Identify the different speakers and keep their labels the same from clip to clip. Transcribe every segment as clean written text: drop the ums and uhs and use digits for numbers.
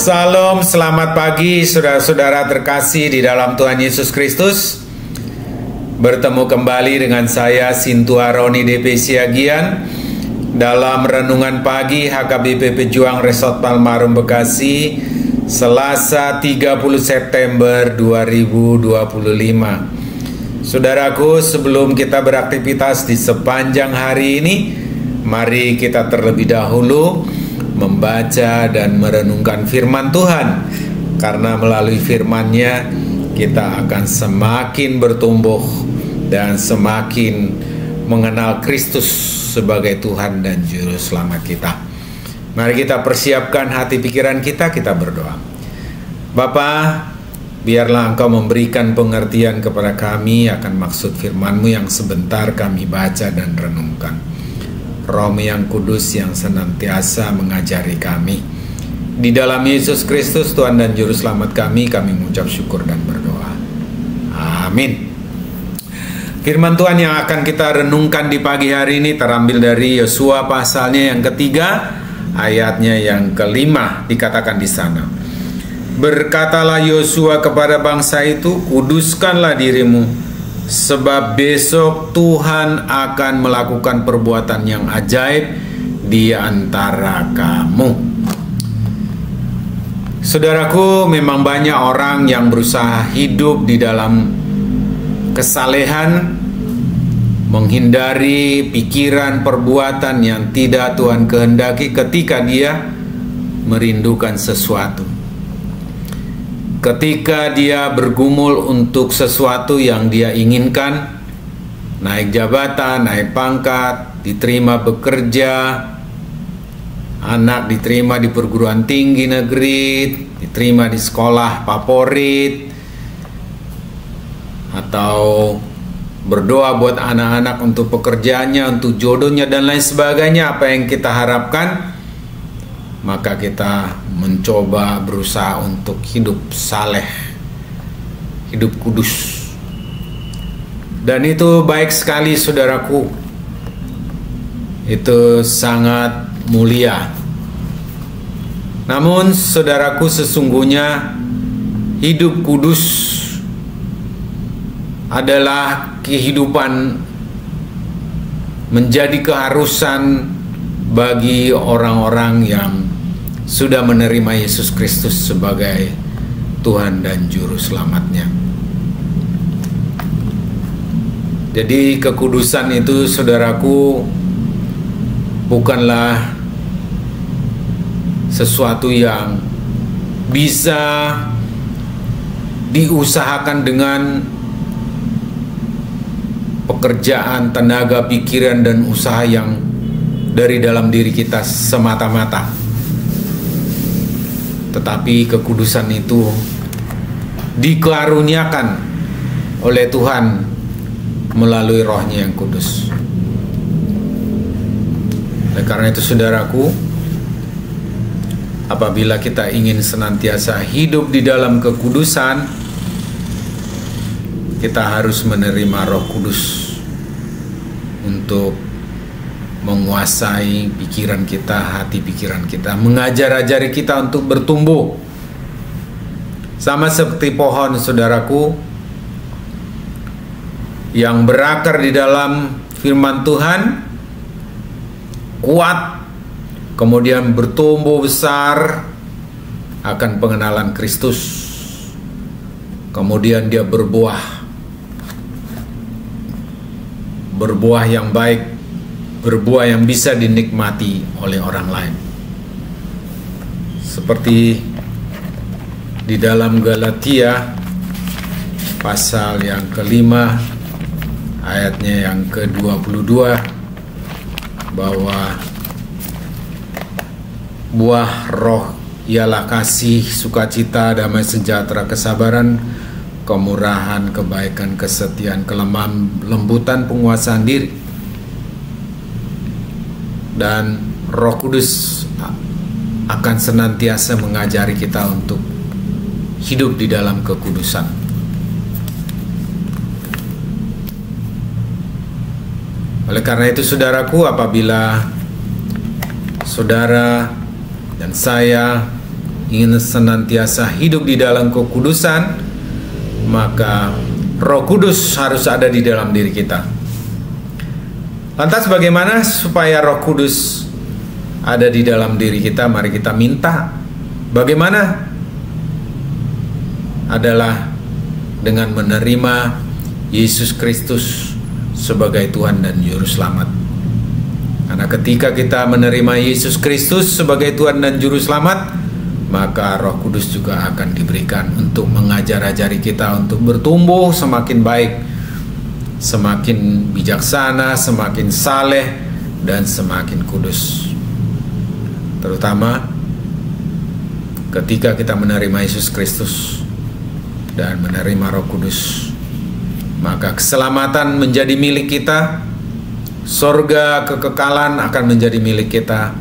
Speaker 1: Salam, selamat pagi saudara-saudara terkasih di dalam Tuhan Yesus Kristus. Bertemu kembali dengan saya Sintua Roni DP Siagian dalam Renungan Pagi HKBP Pejuang Resort Palmarum Bekasi, Selasa 30 September 2025. Saudaraku, sebelum kita beraktivitas di sepanjang hari ini, mari kita terlebih dahulu membaca dan merenungkan firman Tuhan, karena melalui firman-Nya kita akan semakin bertumbuh dan semakin mengenal Kristus sebagai Tuhan dan Juru Selamat kita. Mari kita persiapkan hati pikiran kita berdoa. Bapa, biarlah Engkau memberikan pengertian kepada kami akan maksud firman-Mu yang sebentar kami baca dan renungkan. Roh yang kudus yang senantiasa mengajari kami. Di dalam Yesus Kristus Tuhan dan Juru Selamat kami mengucap syukur dan berdoa. Amin. Firman Tuhan yang akan kita renungkan di pagi hari ini terambil dari Yosua pasalnya yang ketiga, ayatnya yang kelima, dikatakan di sana. Berkatalah Yosua kepada bangsa itu, kuduskanlah dirimu, sebab besok Tuhan akan melakukan perbuatan yang ajaib di antara kamu. Saudaraku, memang banyak orang yang berusaha hidup di dalam kesalehan, menghindari pikiran perbuatan yang tidak Tuhan kehendaki ketika dia merindukan sesuatu. Ketika dia bergumul untuk sesuatu yang dia inginkan, naik jabatan, naik pangkat, diterima bekerja, anak diterima di perguruan tinggi negeri, diterima di sekolah favorit, atau berdoa buat anak-anak untuk pekerjaannya, untuk jodohnya dan lain sebagainya, apa yang kita harapkan, maka kita mencoba berusaha untuk hidup saleh, hidup kudus. Dan itu baik sekali saudaraku. Itu sangat mulia. Namun saudaraku, sesungguhnya hidup kudus adalah kehidupan menjadi keharusan bagi orang-orang yang sudah menerima Yesus Kristus sebagai Tuhan dan Juru Selamatnya. Jadi kekudusan itu saudaraku bukanlah sesuatu yang bisa diusahakan dengan pekerjaan, tenaga, pikiran, dan usaha yang dari dalam diri kita semata-mata. Tetapi kekudusan itu dikaruniakan oleh Tuhan melalui Roh-Nya yang kudus. Oleh karena itu saudaraku, apabila kita ingin senantiasa hidup di dalam kekudusan, kita harus menerima Roh Kudus untuk menguasai pikiran kita, hati pikiran kita, mengajar-ajari kita untuk bertumbuh. Sama seperti pohon saudaraku yang berakar di dalam firman Tuhan, kuat, kemudian bertumbuh besar akan pengenalan Kristus. Kemudian dia berbuah yang baik, berbuah yang bisa dinikmati oleh orang lain. Seperti di dalam Galatia pasal yang kelima, ayatnya yang ke-22, bahwa buah roh ialah kasih, sukacita, damai sejahtera, kesabaran, kemurahan, kebaikan, kesetiaan, kelemahan, lembutan, penguasaan diri. Dan Roh Kudus akan senantiasa mengajari kita untuk hidup di dalam kekudusan. Oleh karena itu saudaraku, apabila saudara dan saya ingin senantiasa hidup di dalam kekudusan, maka Roh Kudus harus ada di dalam diri kita. Lantas bagaimana supaya Roh Kudus ada di dalam diri kita? Mari kita minta. Bagaimana? Adalah dengan menerima Yesus Kristus sebagai Tuhan dan Juru Selamat. Karena ketika kita menerima Yesus Kristus sebagai Tuhan dan Juru Selamat, maka Roh Kudus juga akan diberikan untuk mengajar-ajari kita untuk bertumbuh semakin baik, semakin bijaksana, semakin saleh, dan semakin kudus. Terutama ketika kita menerima Yesus Kristus dan menerima Roh Kudus, maka keselamatan menjadi milik kita, sorga kekekalan akan menjadi milik kita.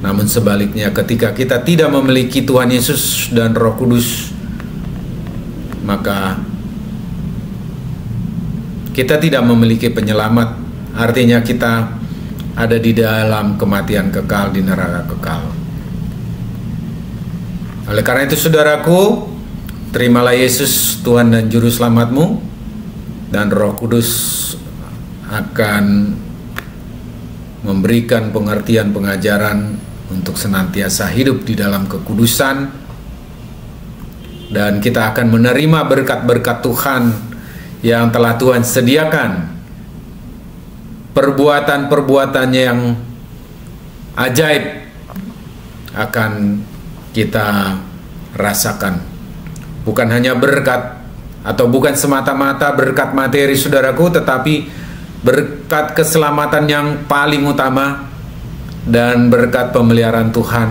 Speaker 1: Namun sebaliknya, ketika kita tidak memiliki Tuhan Yesus dan Roh Kudus, maka kita tidak memiliki penyelamat. Artinya kita ada di dalam kematian kekal, di neraka kekal. Oleh karena itu, saudaraku, terimalah Yesus Tuhan dan Juru Selamatmu, dan Roh Kudus akan memberikan pengertian pengajaran untuk senantiasa hidup di dalam kekudusan, dan kita akan menerima berkat-berkat Tuhan yang telah Tuhan sediakan, perbuatan-perbuatannya yang ajaib akan kita rasakan. Bukan hanya berkat, atau bukan semata-mata berkat materi, saudaraku, tetapi berkat keselamatan yang paling utama dan berkat pemeliharaan Tuhan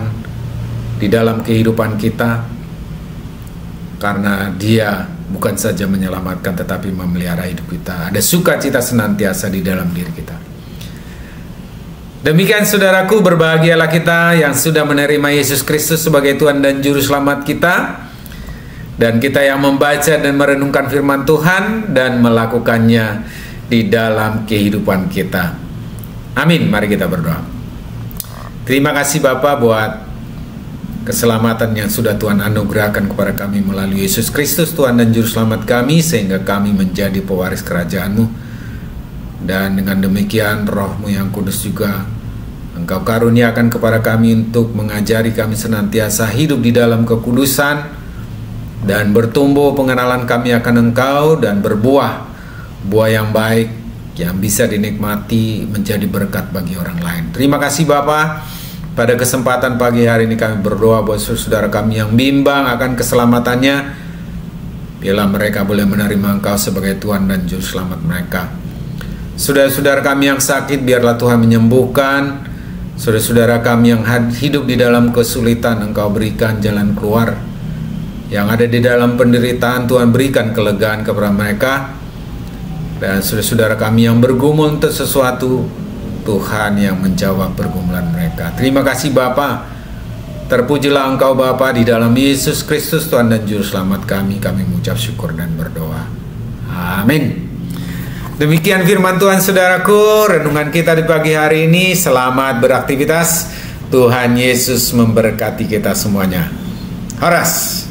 Speaker 1: di dalam kehidupan kita, karena Dia bukan saja menyelamatkan tetapi memelihara hidup kita. Ada sukacita senantiasa di dalam diri kita. Demikian, saudaraku, berbahagialah kita yang sudah menerima Yesus Kristus sebagai Tuhan dan Juru Selamat kita, dan kita yang membaca dan merenungkan firman Tuhan dan melakukannya di dalam kehidupan kita. Amin. Mari kita berdoa. Terima kasih Bapa buat keselamatan yang sudah Tuhan anugerahkan kepada kami melalui Yesus Kristus, Tuhan dan Juru Selamat kami, sehingga kami menjadi pewaris kerajaan-Mu. Dan dengan demikian Roh-Mu yang kudus juga Engkau karuniakan kepada kami untuk mengajari kami senantiasa hidup di dalam kekudusan, dan bertumbuh pengenalan kami akan Engkau, dan berbuah buah yang baik yang bisa dinikmati menjadi berkat bagi orang lain. Terima kasih Bapa. Pada kesempatan pagi hari ini kami berdoa buat saudara kami yang bimbang akan keselamatannya, biarlah mereka boleh menerima Engkau sebagai Tuhan dan Juru Selamat mereka. Saudara-saudara kami yang sakit, biarlah Tuhan menyembuhkan. Saudara-saudara kami yang hidup di dalam kesulitan, Engkau berikan jalan keluar. Yang ada di dalam penderitaan, Tuhan berikan kelegaan kepada mereka. Dan saudara-saudara kami yang bergumul untuk sesuatu, Tuhan yang menjawab pergumulan mereka. Terima kasih Bapa. Terpujilah Engkau Bapa, di dalam Yesus Kristus Tuhan dan Juru Selamat kami mengucap syukur dan berdoa. Amin. Demikian firman Tuhan, saudaraku, renungan kita di pagi hari ini. Selamat beraktivitas. Tuhan Yesus memberkati kita semuanya. Horas.